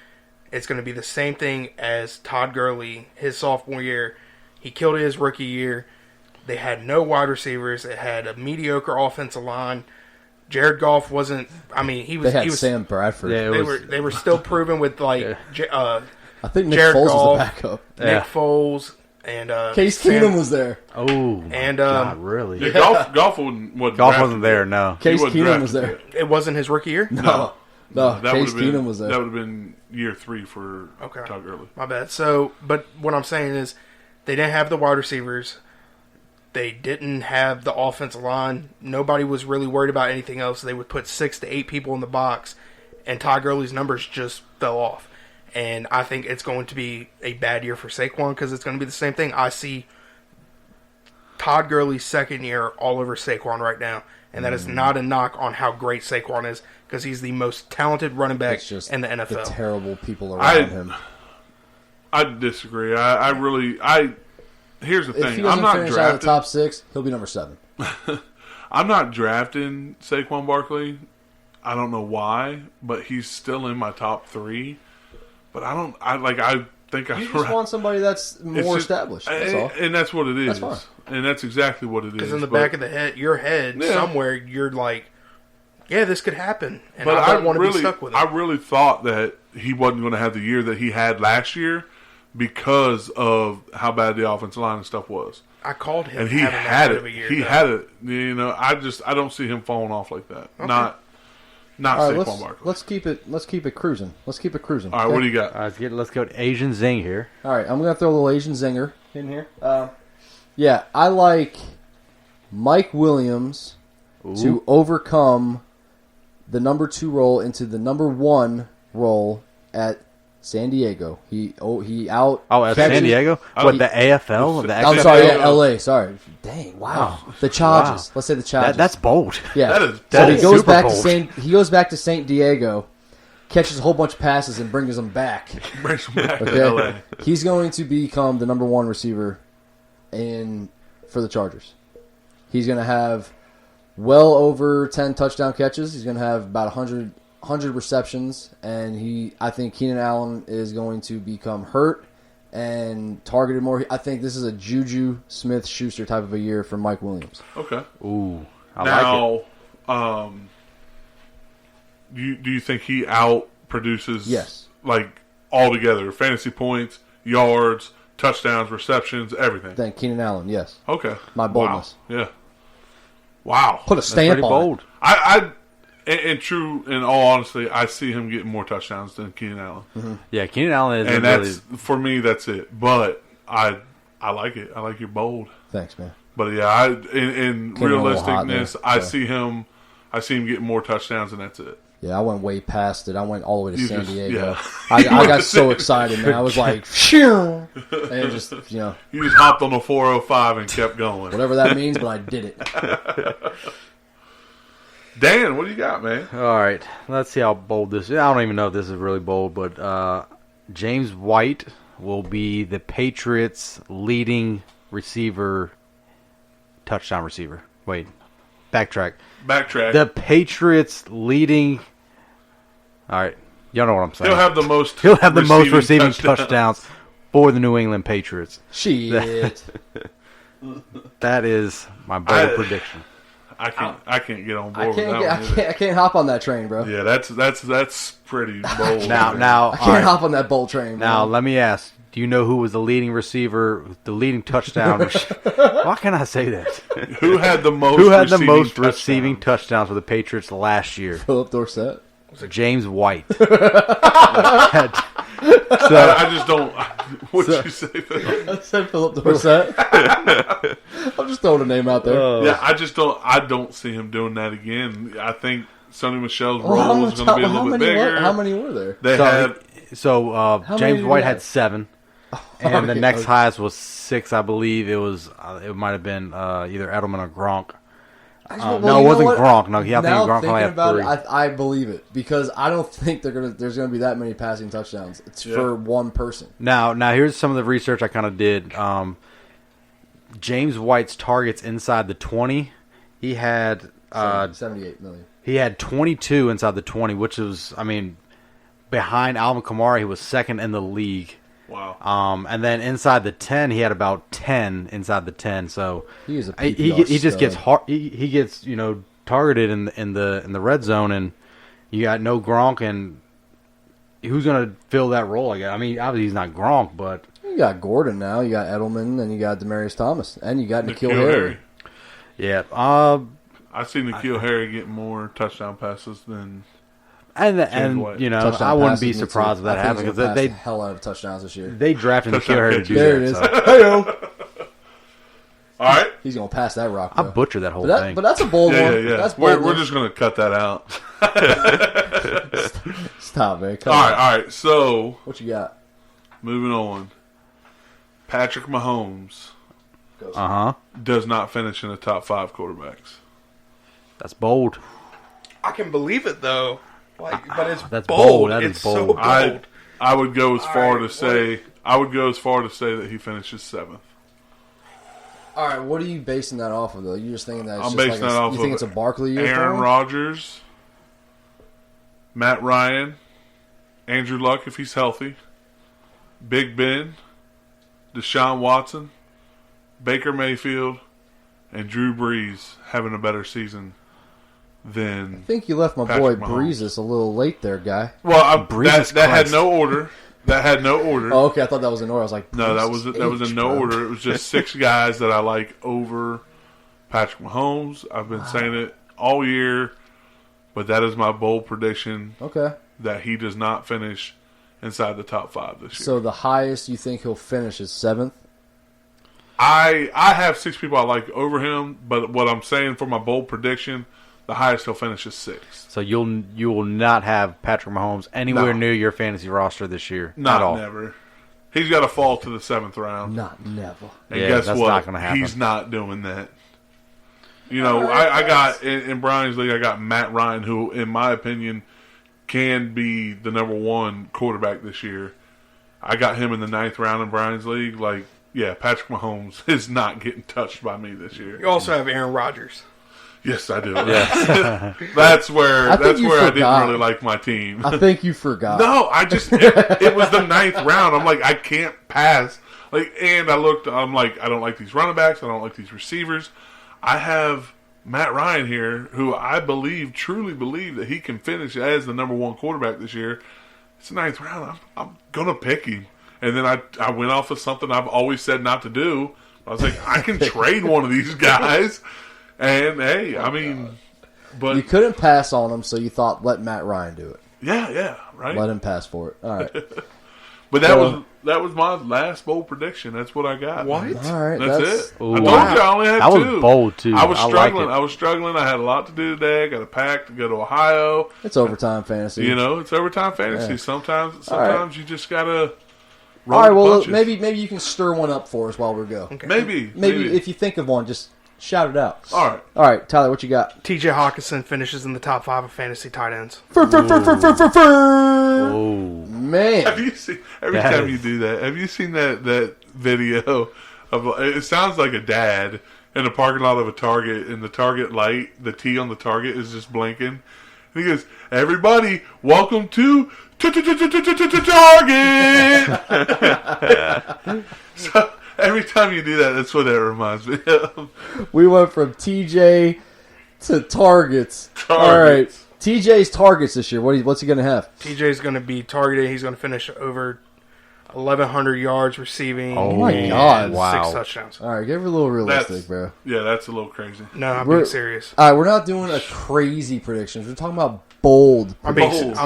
it's going to be the same thing as Todd Gurley his sophomore year. He killed it his rookie year. They had no wide receivers. It had a mediocre offensive line. Jared Goff wasn't. I mean, he was. They had Sam Bradford. Yeah, They were still proving with like I think Nick Jared Foles Goff, was the backup. Nick Yeah. Foles and Case Sam- Keenum was there. Oh, my And, God, really? Yeah, Golf wasn't Golf drafted wasn't there, yet. no. Case wasn't Keenum drafted was there. yet. It wasn't his rookie year. No, That Case would've been- Keenum was there. That would have been year 3 for Okay. Todd Gurley. My bad. So, but what I'm saying is, they didn't have the wide receivers. They didn't have the offensive line. Nobody was really worried about anything else. They would put 6 to 8 people in the box, and Todd Gurley's numbers just fell off. And I think it's going to be a bad year for Saquon because it's going to be the same thing. I see Todd Gurley's second year all over Saquon right now, and that is not a knock on how great Saquon is because he's the most talented running back It's just in the NFL. the terrible people around him. I disagree. Here's the If he thing. I'm doesn't not finish out of drafting. the top 6, he'll be number 7. I'm not drafting Saquon Barkley. I don't know why, but he's still in my top 3. But I think You just want somebody that's more established. That's all. And that's what it is. That's fine. And that's exactly what it is. Because in the But- back of your head, Yeah. somewhere, you're like, yeah, this could happen. And But I don't want to be stuck with it. I really thought that he wasn't going to have the year that he had last year because of how bad the offensive line and stuff was. I called him And he having had that good it. of a year. He though. had it. I don't see him falling off like that. Not All right, Saquon Barkley. let's keep it cruising. Let's keep it cruising. All right, okay? what do you got? Let's go to Asian Zing here. All right, I'm gonna throw a little Asian zinger in here. Yeah, I like Mike Williams to overcome the number 2 role into the number 1 role at San Diego. He out. At San Diego? What, the AFL? I'm sorry, yeah, LA. Sorry. Dang, wow. The Chargers. Wow. Let's say the Chargers. That's bold. yeah. That is So he bold. goes Super back bold. he goes back to Saint Diego, catches a whole bunch of passes and brings them back. Brings him back to Okay, LA. he's going to become the number 1 receiver for the Chargers. He's going to have well over 10 touchdown catches. He's going to have about 100 receptions, and I think Keenan Allen is going to become hurt and targeted more. I think this is a Juju Smith-Schuster type of a year for Mike Williams. Okay. Ooh, I like it. Do you think he out produces? Yes. Like altogether, fantasy points, yards, touchdowns, receptions, everything. Then Keenan Allen, yes. Okay. My boldness. Wow. Yeah. Wow. Put a stamp pretty on bold. it. In all honesty, I see him getting more touchdowns than Keenan Allen. Mm-hmm. Yeah, Keenan Allen is And really... that's, for me, that's it. But I like it. I like your bold. Thanks, man. But yeah, in Came in a little hot realisticness, there, I so. see him getting more touchdowns, and that's it. Yeah, I went way past it. I went all the way to You San just- Diego. yeah. I got so excited, man. I was like, phew! And just, You just hopped on the 405 and kept going. whatever that means, but I did it. Dan, what do you got, man? All right, let's see how bold this is. I don't even know if this is really bold, but James White will be the Patriots' leading touchdown receiver. Wait, backtrack. The Patriots' leading... All right, y'all know what I'm saying. He'll have the most receiving touchdowns for the New England Patriots. Shit. That is my bold prediction. I can't get on board I with that one either. can't hop on that train, bro. Yeah, that's pretty bold. Now, I can't hop on that bolt train, bro. Now, let me ask. Do you know who was the leading receiver, the leading touchdown? Why can't I say that? Who had the most receiving touchdowns for the Patriots last year? Philip Dorsett. James White. I just don't. What'd you say, Phil? I said Philip Dorsett. I'm just throwing a name out there. Yeah, I don't see him doing that again. I think Sonny Michel's role is going to be a little bit bigger. How many were there? James White had 7, and the next okay. highest was 6. I believe it might have been either Edelman or Gronk. No, it wasn't Gronk. No, I think Gronk only had 3. I believe it because I don't think there's gonna be that many passing touchdowns. It's for one person. Now here's some of the research I kind of did. James White's targets inside the 20, he had 78 million. He had 22 inside the 20, which was, behind Alvin Kamara, he was second in the league. Wow. And then inside the 10, he had about 10 inside the 10. So he is a he just gets hard. He gets targeted in the red zone, and you got no Gronk, and who's going to fill that role? Obviously he's not Gronk, but you got Gordon now. You got Edelman, and you got Demaryius Thomas, and you got N'Keal Harry. Yeah. I see N'Keal Harry getting more touchdown passes than. And Touchdown I wouldn't passes, be me surprised too. if that I think happened he's gonna because pass they the hell out of touchdowns this year. They drafted N'Keal Harry to do There that. it is. So. Hey-o. All right. He's gonna pass that rock. I Bro. butchered that whole thing. But that's a bold one. Yeah. That's We're just gonna cut that out. Stop, man. All right. So What you got? moving on. Patrick Mahomes does not finish in the top 5 quarterbacks. That's bold. I can believe it though. But it's That's bold. bold. That It's is so bold. bold. I would go as far right, to say that he finishes 7th. All right, what are you basing that off of, though? You're just thinking that it's I'm just basing like that off you think of it's a Barkley year for Aaron him? Rodgers, Matt Ryan, Andrew Luck if he's healthy, Big Ben, Deshaun Watson, Baker Mayfield, and Drew Brees having a better season than. I think you left my Patrick boy Mahomes. Breezes a little late there, guy. Well, Brees that had Christ. no order. That had no order. Oh, okay, I thought that was in order. I was like, No, that was in no bro. order. It was just 6 guys that I like over Patrick Mahomes. I've been saying it all year, but that is my bold prediction Okay. that he does not finish inside the top 5 this year. So the highest you think he'll finish is 7th? I have 6 people I like over him, but what I'm saying for my bold prediction, the highest he'll finish is 6th. So you will not have Patrick Mahomes anywhere No. near your fantasy roster this year. Not at all. never. He's got to fall to the 7th round. Not never. And Yeah, guess that's what? not gonna happen. He's not doing that. I got in Brian's league. I got Matt Ryan, who, in my opinion, can be the number 1 quarterback this year. I got him in the 9th round in Brian's league. Patrick Mahomes is not getting touched by me this year. You also have Aaron Rodgers. Yes, I do. Yeah. That's where I think you I didn't forgot. really like my team. I think you forgot. No, I just it was the 9th round. I'm like, I can't pass. Like, and I'm like, I don't like these running backs. I don't like these receivers. I have Matt Ryan here, who I truly believe that he can finish as the number 1 quarterback this year. It's the 9th round. I'm gonna pick him. And then I went off of something I've always said not to do. I was like, I can trade one of these guys. And hey, I mean, but You couldn't pass on him, so you thought let Matt Ryan do it. yeah, right. Let him pass for it. All right. But that Well- was my last bold prediction. That's what I got. What? All right. That's it. Ooh. I told you I only had That was 2. bold, too. I was I like struggling. it. I was struggling. I had a lot to do today. I got a pack to go to Ohio. It's overtime fantasy. You know, it's overtime fantasy. Yeah. Sometimes right. you just gotta roll All right. the Well, punches. maybe you can stir one up for us while we go. Okay. Maybe Maybe if you think of one, just shout it out. All right. All right, Tyler, what you got? TJ Hawkinson finishes in the top 5 of fantasy tight ends. Oh. Man. Have you seen every That time is- you do that? Have you seen that video of? It sounds like a dad in a parking lot of a Target, and the Target light, the T on the Target is just blinking. And he goes, "Everybody, welcome to Target." So every time you do that, that's what that reminds me of. We went from TJ to targets. All right. Targets. TJ's targets this year. What's he going to have? TJ's going to be targeted. He's going to finish over 1,100 yards receiving. Oh my and God. Wow. 6 touchdowns. All right, get a little realistic, bro. Yeah, that's a little crazy. No, I'm We're- being serious. All right, we're not doing a crazy predictions. We're talking about bold. I'm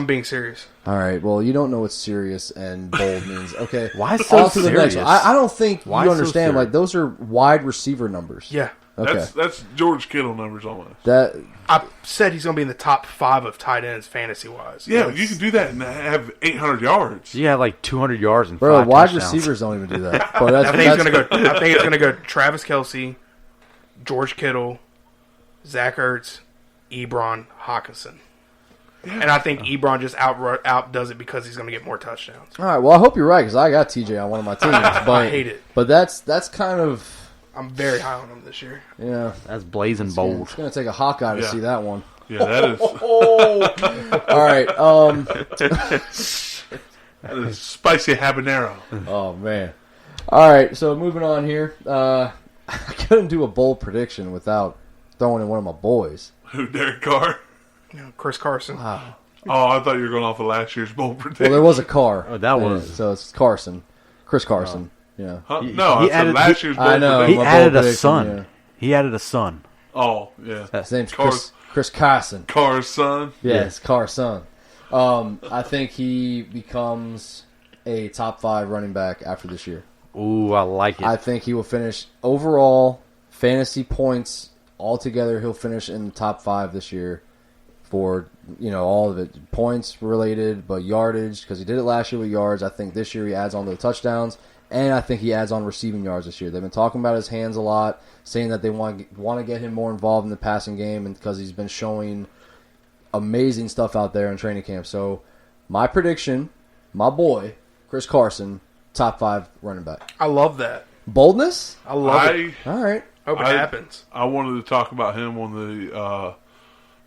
being serious. All right, well, you don't know what serious and bold means. Okay. Why so On to the next serious? one. I don't think Why you so understand. serious? Like, those are wide receiver numbers. Yeah. Okay. That's George Kittle numbers almost. That I said he's going to be in the top 5 of tight ends fantasy-wise. Yeah, you can do that and have 800 yards. You had like 200 yards and Bro, 5 wide touchdowns. receivers don't even do that. But that's, I think it's going to go. I think it's going to go Travis Kelce, George Kittle, Zach Ertz, Ebron, Hawkinson, and I think Ebron just outdoes it because he's going to get more touchdowns. All right, well, I hope you're right because I got TJ on one of my teams. But, I hate it. But that's kind of, I'm very high on him this year. yeah. That's blazing bold. It's going to take a Hawkeye to Yeah. see that one. Yeah, that is All right. that is spicy habanero. Oh, man. All right, so moving on here. I couldn't do a bold prediction without throwing in one of my boys. Who, Derek Carr? You know, Chris Carson. Wow. Oh, I thought you were going off of last year's bold prediction. Well, there was a car. Oh, that was- So it's Carson. Chris Carson. Yeah. Huh? He- No, he I said added- last he- year's bold I know. prediction. He my added bold a prediction, son. yeah. He added a son. Oh, yeah. His name's Car's- Chris Carson. Carr's son. Yes, Carson. I think he becomes a top 5 running back after this year. Ooh, I like it. I think he will finish overall fantasy points altogether. He'll finish in the top 5 this year for all of it, points related, but yardage because he did it last year with yards. I think this year he adds on the touchdowns, and I think he adds on receiving yards this year. They've been talking about his hands a lot, saying that they want to get him more involved in the passing game, and because he's been showing amazing stuff out there in training camp. So my prediction, my boy Chris Carson, top 5 running back. I love that. Boldness. I love it. All right. Hope it happens. I wanted to talk about him on the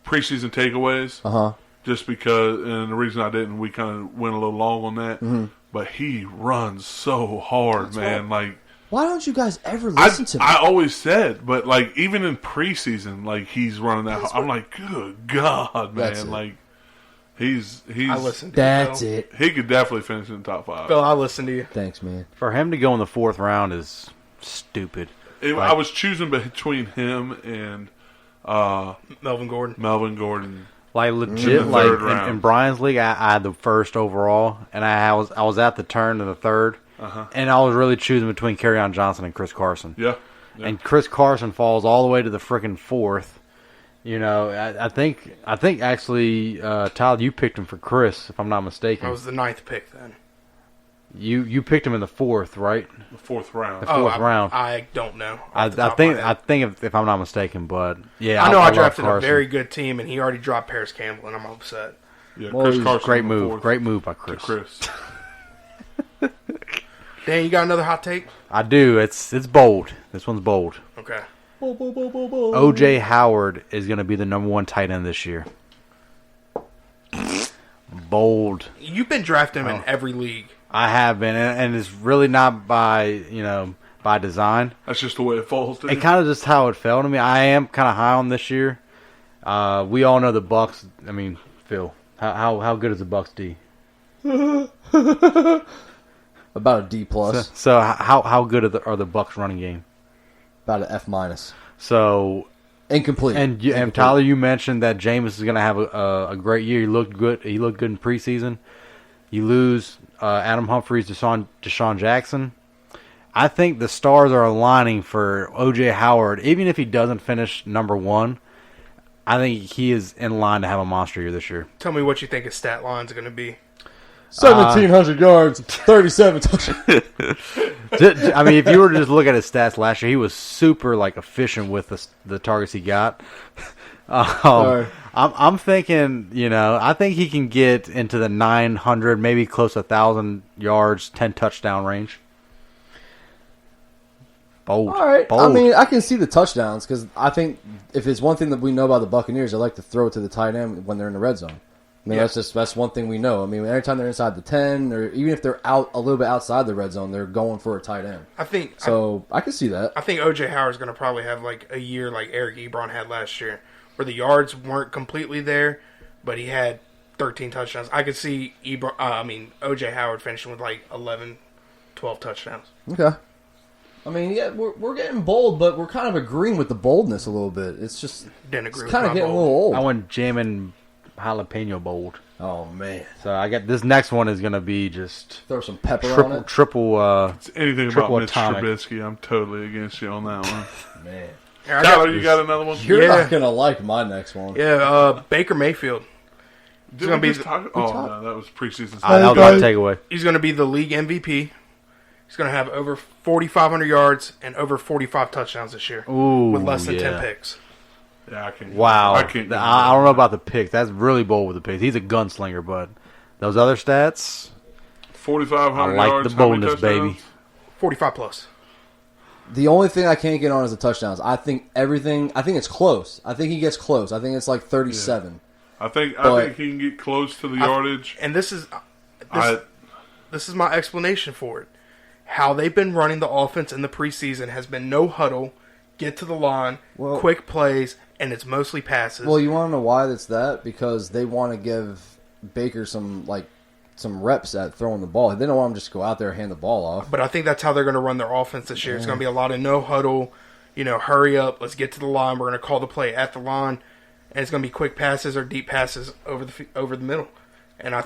preseason takeaways. Uh-huh. Just because, and the reason I didn't, we kind of went a little long on that. Mm-hmm. But he runs so hard, man. Like Why don't you guys ever listen to me? I always said, but like even in preseason, like he's running that. I'm like, good God, That's man! it. Like he's I listened to That's you, Phil. it. he could definitely finish in the top 5. Phil, I listened to you. Thanks, man. For him to go in the 4th round is stupid. I was choosing between him and Melvin Gordon. Melvin Gordon. Like legit, In the like third round. in Brian's league, I had the 1st overall, and I was at the turn in the 3rd, and I was really choosing between Kerryon Johnson and Chris Carson. Yeah. And Chris Carson falls all the way to the freaking 4th. I think actually, Tyler, you picked him for Chris, if I'm not mistaken. I was the 9th pick then. You picked him in the 4th, right? The 4th round. The 4th round. I don't know. I off the top of think my I head. think if I'm not mistaken, but yeah, I know I love drafted a Carson. very good team, and he already dropped Paris Campbell, and I'm upset. Yeah, Well, Chris he's- Carson. great in the move, 4th great move by to Chris. Chris. Dan, you got another hot take? I do. It's bold. This one's bold. Okay. O.J. Howard is going to be the number 1 tight end this year. Bold. You've been drafting him in every league. I have been, and it's really not by by design. That's just the way it falls. It kind of just how it fell to me. I am kind of high on this year. We all know the Bucks. I mean, Phil, how good is the Bucks D? About a D plus. So how good are the Bucks running game? About an F minus. So incomplete. And Tyler, you mentioned that Jameis is going to have a great year. He looked good. He looked good in preseason. You lose Adam Humphries, Deshaun Jackson. I think the stars are aligning for O.J. Howard. Even if he doesn't finish number 1, I think he is in line to have a monster year this year. Tell me what you think his stat line's going to be. 1,700 yards, 37 touchdowns. I mean, if you were to just look at his stats last year, he was super efficient with the targets he got. I'm thinking, I think he can get into the 900, maybe close to 1,000 yards, 10 touchdown range. Bold. All right. Bold. I mean, I can see the touchdowns because I think if it's one thing that we know about the Buccaneers, they like to throw it to the tight end when they're in the red zone. I mean, that's one thing we know. I mean, every time they're inside the 10, or even if they're out a little bit outside the red zone, they're going for a tight end. I can see that. I think O.J. Howard's going to probably have a year like Eric Ebron had last year, where the yards weren't completely there, but he had 13 touchdowns. I could see O.J. Howard finishing with 11, 12 touchdowns. Okay. I mean, yeah, we're getting bold, but we're kind of agreeing with the boldness a little bit. It's just kind of getting a little old. I went jamming jalapeno bold. Oh man! So I got this next one is going to be just throw some pepper on it. Triple. It's anything triple about Mitch atomic. Trubisky, I'm totally against you on that one. Man, Tyler, you got another one? You're not gonna like my next one. Yeah, Baker Mayfield. Did we just talk? No, that was preseason. That was a takeaway. He's going to be the league MVP. He's going to have over 4,500 yards and over 45 touchdowns this year. Ooh, with less than 10 picks. Yeah, I can't. Wow. I can't. I don't know about the picks. That's really bold with the picks. He's a gunslinger, but those other stats, 4,500 I like yards. the boldness, baby. 45 plus. The only thing I can't get on is the touchdowns. I think it's close. I think he gets close. I think it's 37. Yeah. I think he can get close to the yardage. And this is my explanation for it. How they've been running the offense in the preseason has been no huddle, get to the line, quick plays, and it's mostly passes. Well, you want to know why that's that? Because they want to give Baker some reps at throwing the ball. They don't want him just to go out there and hand the ball off. But I think that's how they're going to run their offense this year. It's going to be a lot of no huddle, hurry up, let's get to the line. We're going to call the play at the line, and it's going to be quick passes or deep passes over the middle. And I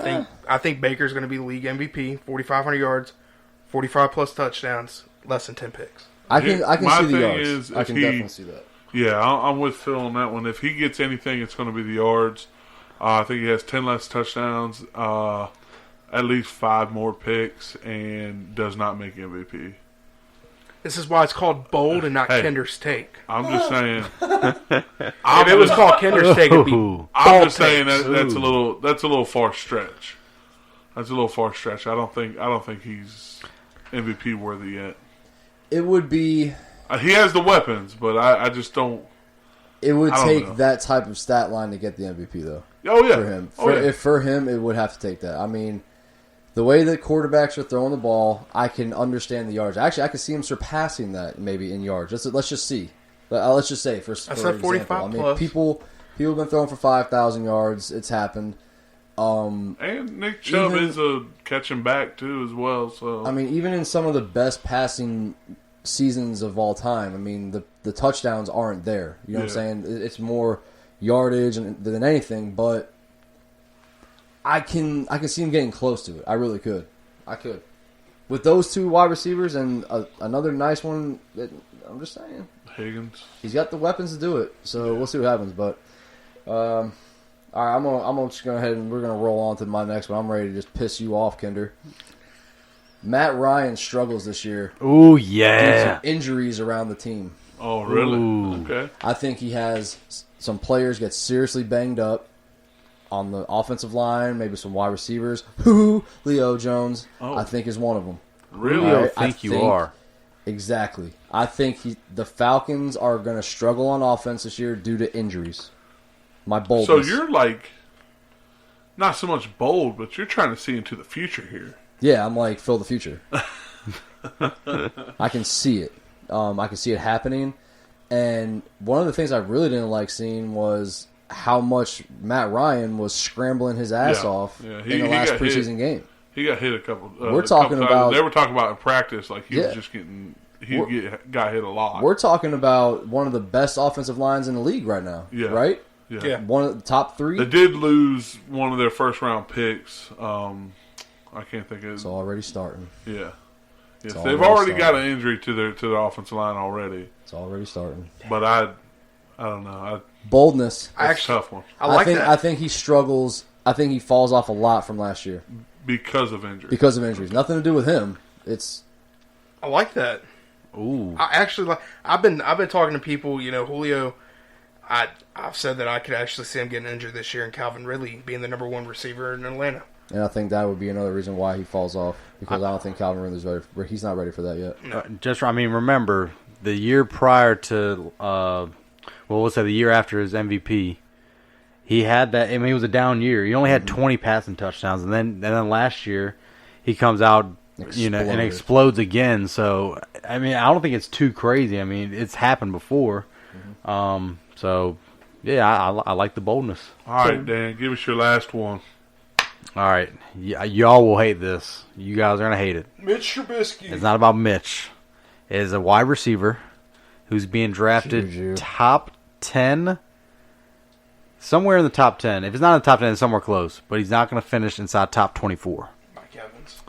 think Baker's going to be the league MVP, 4,500 yards, 45 plus touchdowns, less than 10 picks. I can see the yards. I can definitely see that. Yeah, I'm with Phil on that one. If he gets anything, it's going to be the yards. I think he has 10 less touchdowns, at least 5 more picks, and does not make MVP. This is why it's called bold and not Kinder's take. I'm just saying. If it was called Kinder's take, it'd be. I'm just saying that's a little far stretch. That's a little far stretch. I don't think he's MVP worthy yet. It would be. He has the weapons, but I just don't. It would take that type of stat line to get the MVP, though. Oh yeah, for him. If for him, it would have to take that. I mean, the way that quarterbacks are throwing the ball, I can understand the yards. Actually, I can see him surpassing that maybe in yards. Let's just see. Let's just say for example, 45 I mean, plus. people have been throwing for 5,000 yards. It's happened. And Nick Chubb is a catching back too as well. So I mean, even in some of the best passing seasons of all time, I mean the touchdowns aren't there. You know what I'm saying? It's more yardage than anything. But I can see him getting close to it. I really could. I could. With those two wide receivers and another nice one, I'm just saying. Higgins. He's got the weapons to do it. So we'll see what happens. But all right, I'm gonna just go ahead and we're gonna roll on to my next one. I'm ready to just piss you off, Kinder. Matt Ryan struggles this year. Ooh, Due yeah. to injuries around the team. Oh, really? Ooh. Okay. I think he has some players get seriously banged up on the offensive line, maybe some wide receivers. Leo Jones, I think, is one of them. Really? I think you are. Exactly. I think the Falcons are going to struggle on offense this year due to injuries. My boldness. So you're like, not so much bold, but you're trying to see into the future here. Yeah, I'm like, fill the future. I can see it. I can see it happening. And one of the things I really didn't like seeing was how much Matt Ryan was scrambling his ass off in the last preseason game. He got hit a couple. We're talking about. They were talking about in practice, like he was just getting. Got hit a lot. We're talking about one of the best offensive lines in the league right now. Yeah. Right. Yeah. One of the top 3. They did lose one of their first round picks. I can't think of it. It's already starting. Yeah. Yes, they've already got an injury to their offensive line already. It's already starting. But I don't know. Boldness. That's a tough one. I think he struggles. I think he falls off a lot from last year because of injuries. Because of injuries, nothing to do with him. I like that. Ooh. I actually like. I've been talking to people. Julio. I've said that I could actually see him getting injured this year, and Calvin Ridley being the number 1 receiver in Atlanta. And I think that would be another reason why he falls off, because I don't think Calvin Ridley's ready. He's not ready for that yet. No. Remember the year prior to, let's say the year after his MVP, he had that. I mean, it was a down year. He only had 20 passing touchdowns, and then Exploded. last year he comes out, and explodes again. So I mean, I don't think it's too crazy. I mean, it's happened before. So yeah, I like the boldness. All right, Dan, give us your last one. All right, y'all will hate this. You guys are gonna hate it. Mitch Trubisky. It's not about Mitch. It is a wide receiver who's being drafted Juju. top 10, somewhere in the top 10. If it's not in the top 10, it's somewhere close. But he's not going to finish inside top 24. Mike Evans.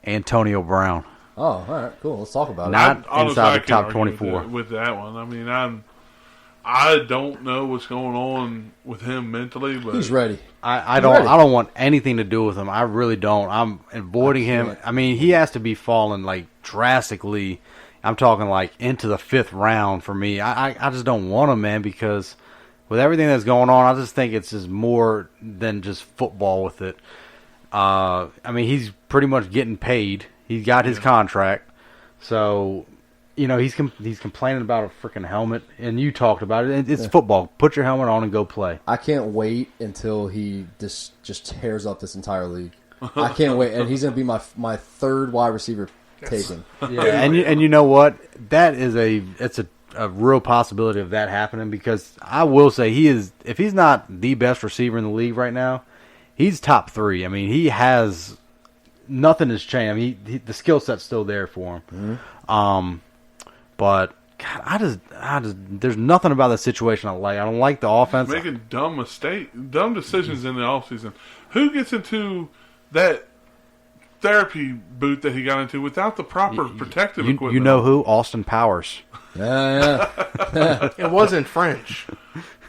Antonio Brown. Oh, all right, cool. Let's talk about it. Not Honestly, inside I the can top argue 24. with that one. I mean, I don't know what's going on with him mentally, but He's ready. I don't want anything to do with him. I really don't. I'm avoiding him. I mean, he has to be falling like drastically. I'm talking like into the 5th round for me. I just don't want him, man, because with everything that's going on, I just think it's just more than just football with it. I mean, he's pretty much getting paid. He's got his contract, so he's complaining about a freaking helmet, and you talked about it. It's football. Put your helmet on and go play. I can't wait until he just tears up this entire league. I can't wait, and he's going to be my 3rd wide receiver taken. Yeah, and you know what? That is it's a real possibility of that happening, because I will say if he's not the best receiver in the league right now, he's top 3. I mean, he has nothing has changed. I mean, the skill set's still there for him. Mm-hmm. But God, I just there's nothing about that situation I like. I don't like the offense. Making dumb decisions in the offseason. Who gets into that therapy boot that he got into without the proper protective equipment? You know who? Austin Powers. Yeah. It wasn't French.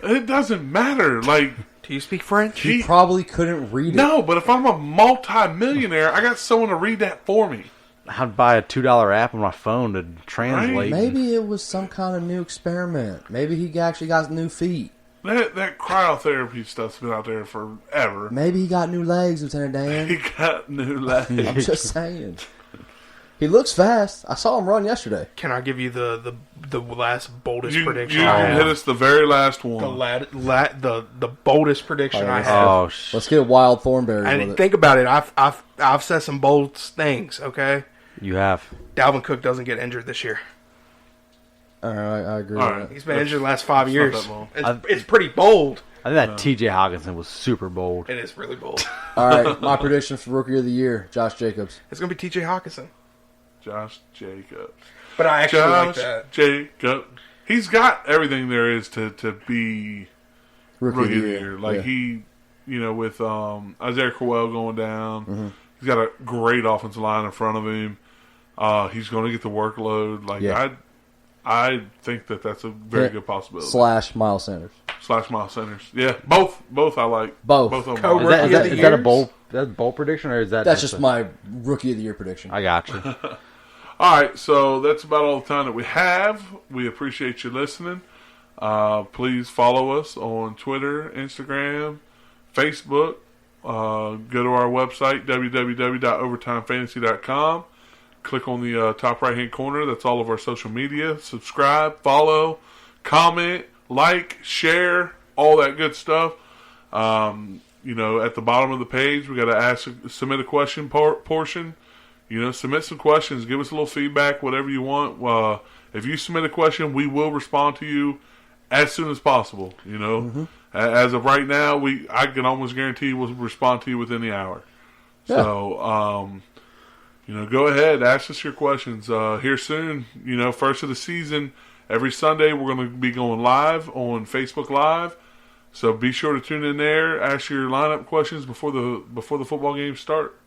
It doesn't matter. Like, do you speak French? He probably couldn't read it. No, but if I'm a multi-millionaire, I got someone to read that for me. I'd buy a $2 app on my phone to translate. Right? Maybe it was some kind of new experiment. Maybe he actually got new feet. That cryotherapy stuff's been out there forever. Maybe he got new legs, Lieutenant Dan. He got new legs. I'm just saying. He looks fast. I saw him run yesterday. Can I give you the last boldest prediction? You can hit us the very last one. The boldest prediction I have. Oh, let's get Wild Thornberry. And think about it. I've said some bold things. Okay. You have. Dalvin Cook doesn't get injured this year. All right, I agree. All with right. that. He's been injured the last 5 years. Not It's pretty bold. I think that T.J. Hawkinson was super bold. It is really bold. All right, my prediction for Rookie of the Year, Josh Jacobs. It's going to be T.J. Hawkinson. Josh Jacobs. But I actually like that. Jacobs. He's got everything there is to be Rookie Rookie of the Year. Like he, with Isaiah Crowell going down, he's got a great offensive line in front of him. He's going to get the workload. Like I think that's a very good possibility. / Miles Sanders. / Miles Sanders. Yeah, both I like. Both of them. Is that a bold prediction, or is that That's just my Rookie of the Year prediction. I got you. All right, so that's about all the time that we have. We appreciate you listening. Please follow us on Twitter, Instagram, Facebook. Go to our website, www.overtimefantasy.com. click on the top right-hand corner. That's all of our social media. Subscribe, follow, comment, like, share, all that good stuff. You know, at the bottom of the page, we got to submit a question portion. You know, submit some questions. Give us a little feedback, whatever you want. If you submit a question, we will respond to you as soon as possible. You know, as of right now, I can almost guarantee we'll respond to you within the hour. Yeah. So, you know, go ahead, ask us your questions. Here soon, you know, first of the season, every Sunday we're going to be going live on Facebook Live. So be sure to tune in there. Ask your lineup questions before the football games start.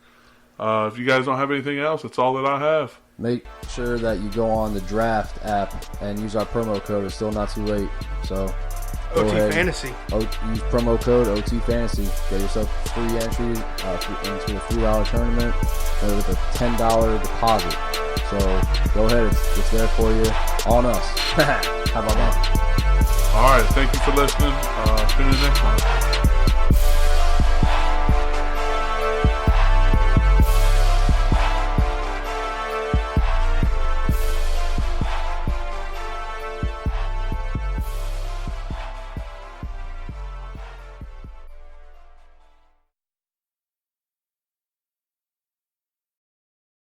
If you guys don't have anything else, that's all that I have. Make sure that you go on the draft app and use our promo code. It's still not too late. So OT Fantasy. Use promo code OT Fantasy. Get yourself free entry into a $3 tournament with a $10 deposit. So go ahead. It's there for you. On us. How about that? All right. Thank you for listening. Tune in next time.